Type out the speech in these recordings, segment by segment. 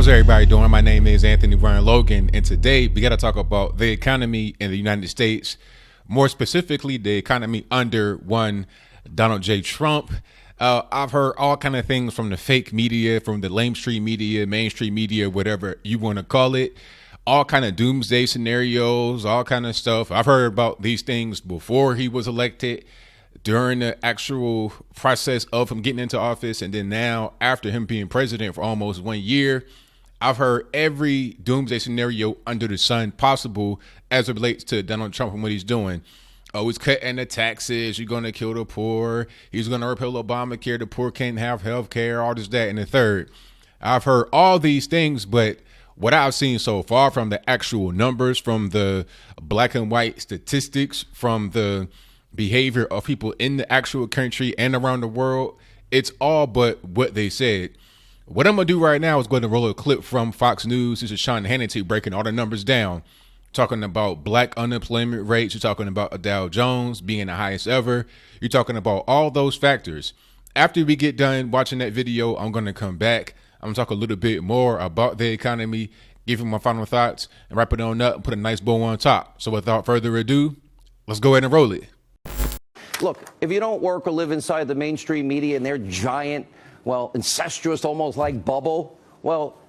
How's everybody doing? My name is Anthony Brian Logan, and today we got to talk about the economy in the United States, more specifically the economy under one Donald J. Trump. I've heard all kind of things from the fake media, from the lamestream media, mainstream media, whatever you want to call it, all kind of doomsday scenarios, all kind of stuff. I've heard about these things before he was elected, during the actual process of him getting into office, and then now after him being president for almost 1 year. I've heard every doomsday scenario under the sun possible as it relates to Donald Trump and what he's doing. Oh, he's cutting the taxes. You're going to kill the poor. He's going to repeal Obamacare. The poor can't have health care, all this, that, and the third. I've heard all these things, but what I've seen so far from the actual numbers, from the black and white statistics, from the behavior of people in the actual country and around the world, it's all but what they said. What I'm going to do right now is going to roll a clip from Fox News. This is Sean Hannity breaking all the numbers down, talking about black unemployment rates. You're talking about Dow Jones being the highest ever. You're talking about all those factors. After we get done watching that video, I'm going to come back. I'm going to talk a little bit more about the economy, give you my final thoughts, and wrap it on up and put a nice bow on top. So without further ado, let's go ahead and roll it. Look, if you don't work or live inside the mainstream media and their giant, incestuous, almost like bubble,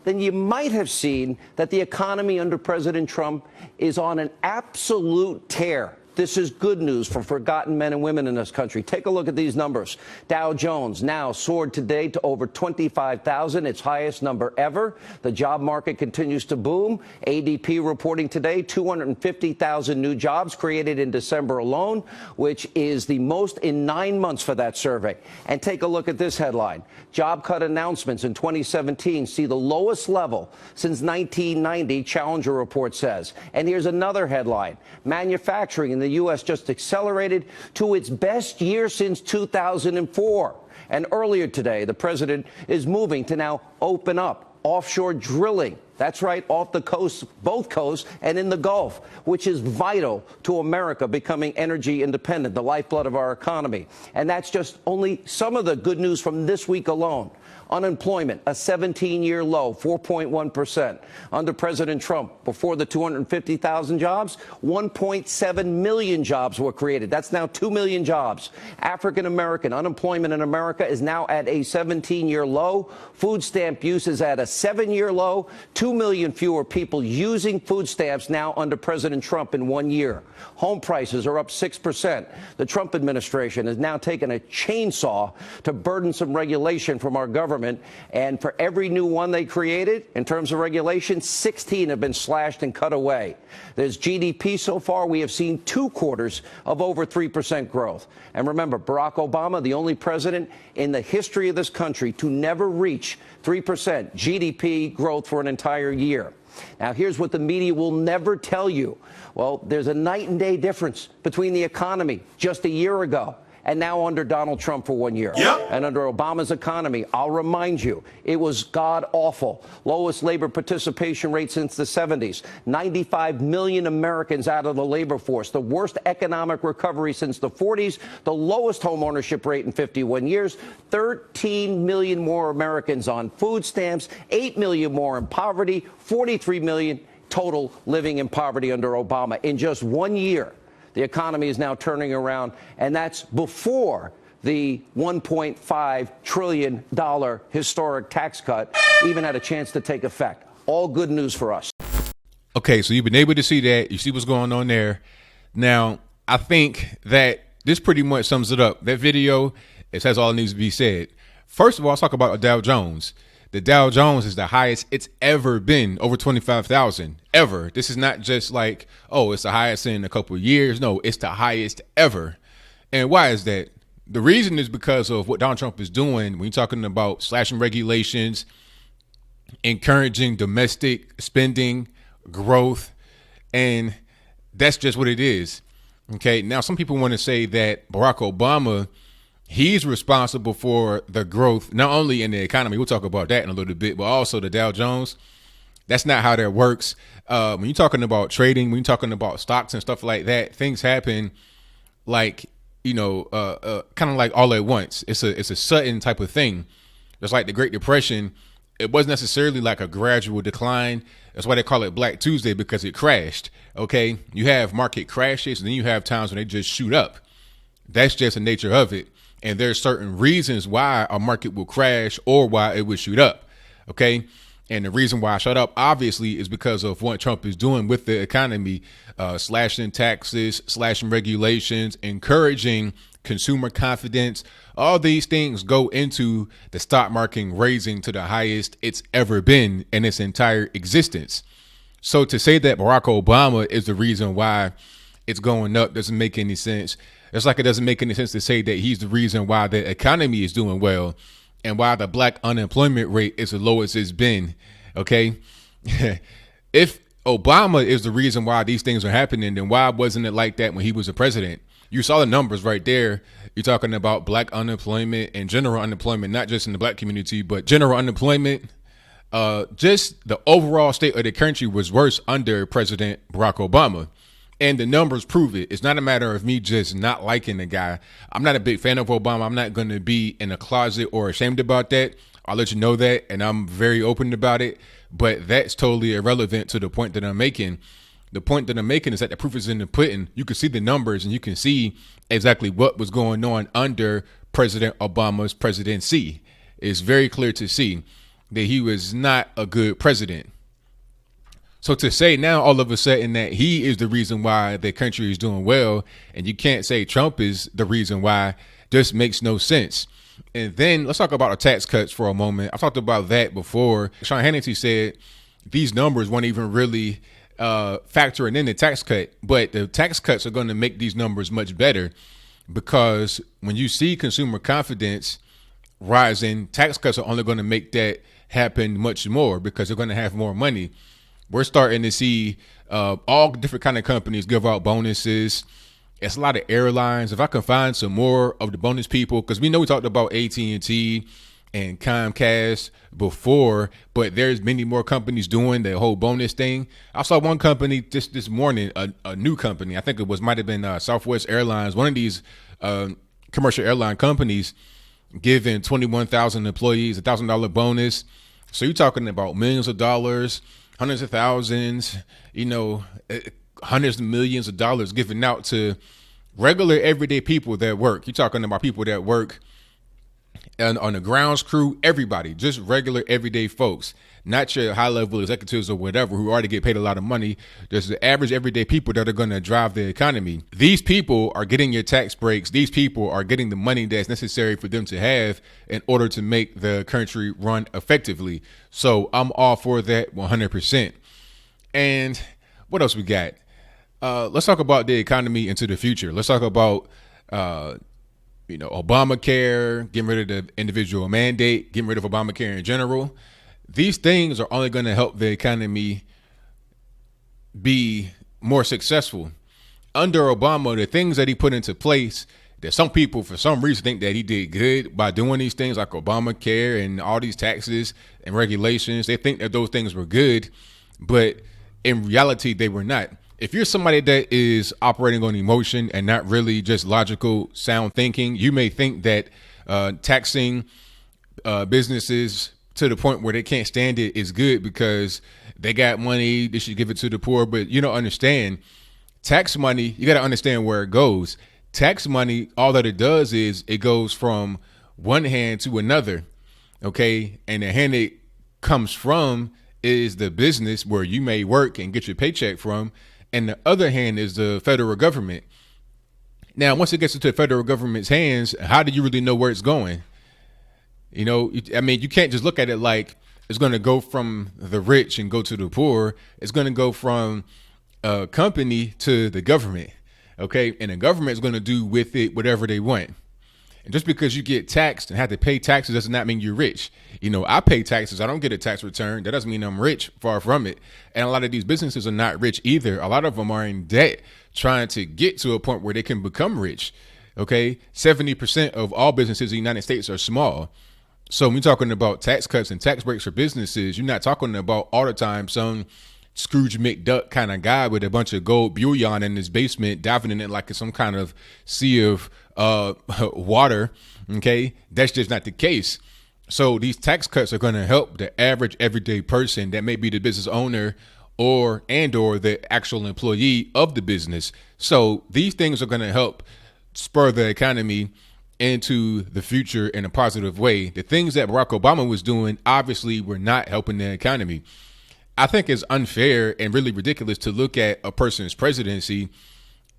then you might have seen that the economy under President Trump is on an absolute tear. This is good news for forgotten men and women in this country. Take a look at these numbers. Dow Jones now soared today to over 25,000, its highest number ever. The job market continues to boom. ADP reporting today 250,000 new jobs created in December alone, which is the most in 9 months for that survey. And take a look at this headline. Job cut announcements in 2017 see the lowest level since 1990, Challenger report says. And here's another headline. Manufacturing in the U.S. just accelerated to its best year since 2004. And earlier today, the president is moving to now open up offshore drilling. That's right, off the coast, both coasts, and in the Gulf, which is vital to America becoming energy independent, the lifeblood of our economy. And that's just only some of the good news from this week alone. Unemployment, a 17-year low, 4.1%. Under President Trump, before the 250,000 jobs, 1.7 million jobs were created. That's now 2 million jobs. African-American unemployment in America is now at a 17-year low. Food stamp use is at a 7-year low. 2 million fewer people using food stamps now under President Trump in 1 year. Home prices are up 6%. The Trump administration has now taken a chainsaw to burdensome regulation from our government. And for every new one they created, in terms of regulation, 16 have been slashed and cut away. There's GDP so far. We have seen 2 quarters of over 3% growth. And remember, Barack Obama, the only president in the history of this country to never reach 3% GDP growth for an entire year. Now, here's what the media will never tell you. There's a night and day difference between the economy just a year ago and now under Donald Trump for 1 year. Yep. And under Obama's economy, I'll remind you, it was god-awful. Lowest labor participation rate since the 70s. 95 million Americans out of the labor force. The worst economic recovery since the 40s. The lowest home ownership rate in 51 years. 13 million more Americans on food stamps. 8 million more in poverty. 43 million total living in poverty under Obama in just 1 year. The economy is now turning around, and that's before the $1.5 trillion historic tax cut even had a chance to take effect. All good news for us. Okay, so you've been able to see that. You see what's going on there. Now, I think that this pretty much sums it up. That video, it says all that needs to be said. First of all, let's talk about Dow Jones. The Dow Jones is the highest it's ever been, over 25,000 ever. This is not just like, oh, it's the highest in a couple of years. No, it's the highest ever. And why is that? The reason is because of what Donald Trump is doing when you're talking about slashing regulations, encouraging domestic spending, growth, and that's just what it is. Okay, now some people want to say that Barack Obama, he's responsible for the growth, not only in the economy, we'll talk about that in a little bit, but also the Dow Jones. That's not how that works. When you're talking about trading, when you're talking about stocks and stuff like that, things happen like, kind of like all at once. It's a sudden type of thing. Just like the Great Depression, it wasn't necessarily like a gradual decline. That's why they call it Black Tuesday, because it crashed. Okay, you have market crashes, and then you have times when they just shoot up. That's just the nature of it. And there's certain reasons why a market will crash or why it would shoot up. Okay. And the reason why I shut up, obviously, is because of what Trump is doing with the economy, slashing taxes, slashing regulations, encouraging consumer confidence. All these things go into the stock market raising to the highest it's ever been in its entire existence. So to say that Barack Obama is the reason why it's going up doesn't make any sense. It's like it doesn't make any sense to say that he's the reason why the economy is doing well and why the black unemployment rate is the lowest it's been. Okay. If Obama is the reason why these things are happening, then why wasn't it like that when he was a president? You saw the numbers right there. You're talking about black unemployment and general unemployment, not just in the black community, but general unemployment. Just the overall state of the country was worse under President Barack Obama. And the numbers prove it. It's not a matter of me just not liking the guy. I'm not a big fan of Obama. I'm not going to be in a closet or ashamed about that. I'll let you know that. And I'm very open about it. But that's totally irrelevant to the point that I'm making. The point that I'm making is that the proof is in the pudding. You can see the numbers and you can see exactly what was going on under President Obama's presidency. It's very clear to see that he was not a good president. So to say now all of a sudden that he is the reason why the country is doing well, and you can't say Trump is the reason why, just makes no sense. And then let's talk about the tax cuts for a moment. I've talked about that before. Sean Hannity said these numbers weren't even really factoring in the tax cut, but the tax cuts are going to make these numbers much better, because when you see consumer confidence rising, tax cuts are only going to make that happen much more, because they're going to have more money. We're starting to see all different kind of companies give out bonuses. It's a lot of airlines. If I can find some more of the bonus people, because we know we talked about AT&T and Comcast before, but there's many more companies doing the whole bonus thing. I saw one company just this morning, a new company. I think it might have been Southwest Airlines, one of these commercial airline companies, giving 21,000 employees $1,000 bonus. So you're talking about millions of dollars, hundreds of thousands, hundreds of millions of dollars given out to regular everyday people that work. You're talking about people that work on the grounds crew, everybody, just regular everyday folks, not your high level executives or whatever who already get paid a lot of money. There's the average everyday people that are going to drive the economy. These people are getting your tax breaks. These people are getting the money that's necessary for them to have in order to make the country run effectively. So I'm all for that 100%. And what else we got? Let's talk about the economy into the future. Let's talk about, Obamacare, getting rid of the individual mandate, getting rid of Obamacare in general. These things are only going to help the economy be more successful. Under Obama, the things that he put into place, that some people, for some reason, think that he did good by doing these things like Obamacare and all these taxes and regulations. They think that those things were good, but in reality, they were not. If you're somebody that is operating on emotion and not really just logical, sound thinking, you may think that taxing businesses to the point where they can't stand it is good because they got money, they should give it to the poor. But you don't understand. Tax money, you got to understand where it goes. Tax money, all that it does is it goes from one hand to another. Okay. And the hand it comes from is the business where you may work and get your paycheck from. And the other hand is the federal government. Now, once it gets into the federal government's hands, how do you really know where it's going? You can't just look at it like it's going to go from the rich and go to the poor. It's going to go from a company to the government. Okay. And the government is going to do with it whatever they want. And just because you get taxed and have to pay taxes does not mean you're rich. I pay taxes. I don't get a tax return. That doesn't mean I'm rich. Far from it. And a lot of these businesses are not rich either. A lot of them are in debt trying to get to a point where they can become rich. Okay. 70% of all businesses in the United States are small. So when you're talking about tax cuts and tax breaks for businesses, you're not talking about all the time some Scrooge McDuck kind of guy with a bunch of gold bullion in his basement, diving in it like it's some kind of sea of water. Okay, that's just not the case. So these tax cuts are going to help the average everyday person that may be the business owner or the actual employee of the business. So these things are going to help spur the economy into the future in a positive way. The things that Barack Obama was doing obviously were not helping the economy. I think it's unfair and really ridiculous to look at a person's presidency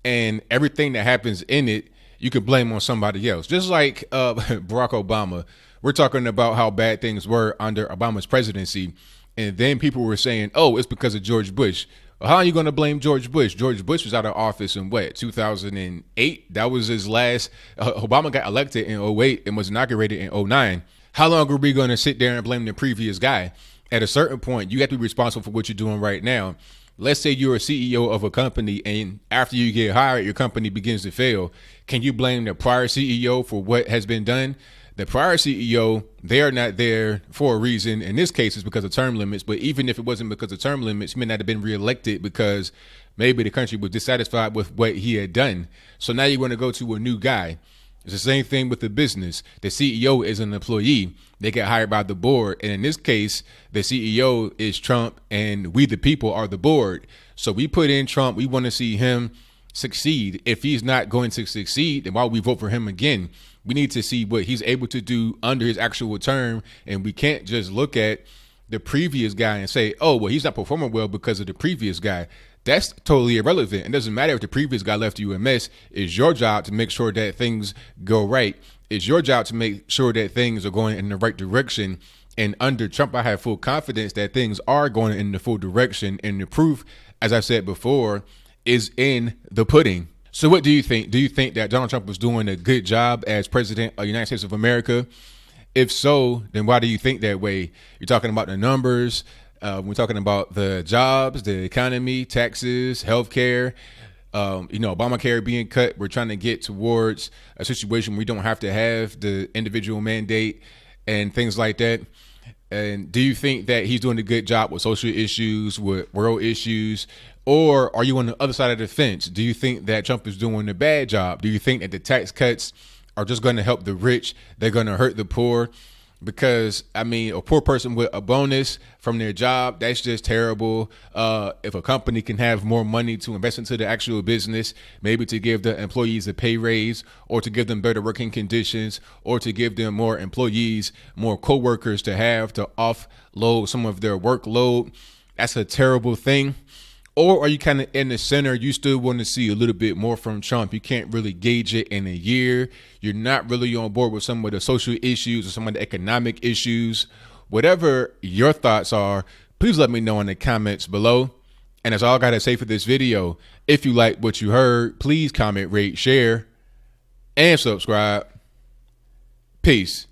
and everything that happens in it, you can blame on somebody else. Just like Barack Obama, we're talking about how bad things were under Obama's presidency. And then people were saying, oh, it's because of George Bush. Well, how are you going to blame George Bush? George Bush was out of office in 2008? That was his last. Obama got elected in 08 and was inaugurated in 09. How long are we going to sit there and blame the previous guy? At a certain point, you have to be responsible for what you're doing right now. Let's say you're a CEO of a company and after you get hired, your company begins to fail. Can you blame the prior CEO for what has been done? The prior CEO, they are not there for a reason. In this case, it's because of term limits. But even if it wasn't because of term limits, he may not have been reelected because maybe the country was dissatisfied with what he had done. So now you want to go to a new guy. It's the same thing with the business. The CEO is an employee. They get hired by the board. And in this case, the CEO is Trump and we, the people, are the board. So we put in Trump. We want to see him succeed. If he's not going to succeed, then why would we vote for him again? We need to see what he's able to do under his actual term. And we can't just look at the previous guy and say, oh, well, he's not performing well because of the previous guy. That's totally irrelevant. It doesn't matter if the previous guy left you a mess. It's your job to make sure that things go right. It's your job to make sure that things are going in the right direction. And under Trump, I have full confidence that things are going in the full direction. And the proof, as I said before, is in the pudding. So what do you think? Do you think that Donald Trump was doing a good job as president of the United States of America? If so, then why do you think that way? You're talking about the numbers. We're talking about the jobs, the economy, taxes, healthcare, Obamacare being cut. We're trying to get towards a situation where we don't have to have the individual mandate and things like that. And do you think that he's doing a good job with social issues, with world issues, or are you on the other side of the fence? Do you think that Trump is doing a bad job? Do you think that the tax cuts are just going to help the rich? They're going to hurt the poor? Because, I mean, a poor person with a bonus from their job, that's just terrible. If a company can have more money to invest into the actual business, maybe to give the employees a pay raise or to give them better working conditions or to give them more employees, more coworkers to have to offload some of their workload, that's a terrible thing. Or are you kind of in the center? You still want to see a little bit more from Trump. You can't really gauge it in a year. You're not really on board with some of the social issues or some of the economic issues. Whatever your thoughts are, please let me know in the comments below. And that's all I got to say for this video. If you like what you heard, please comment, rate, share, and subscribe. Peace.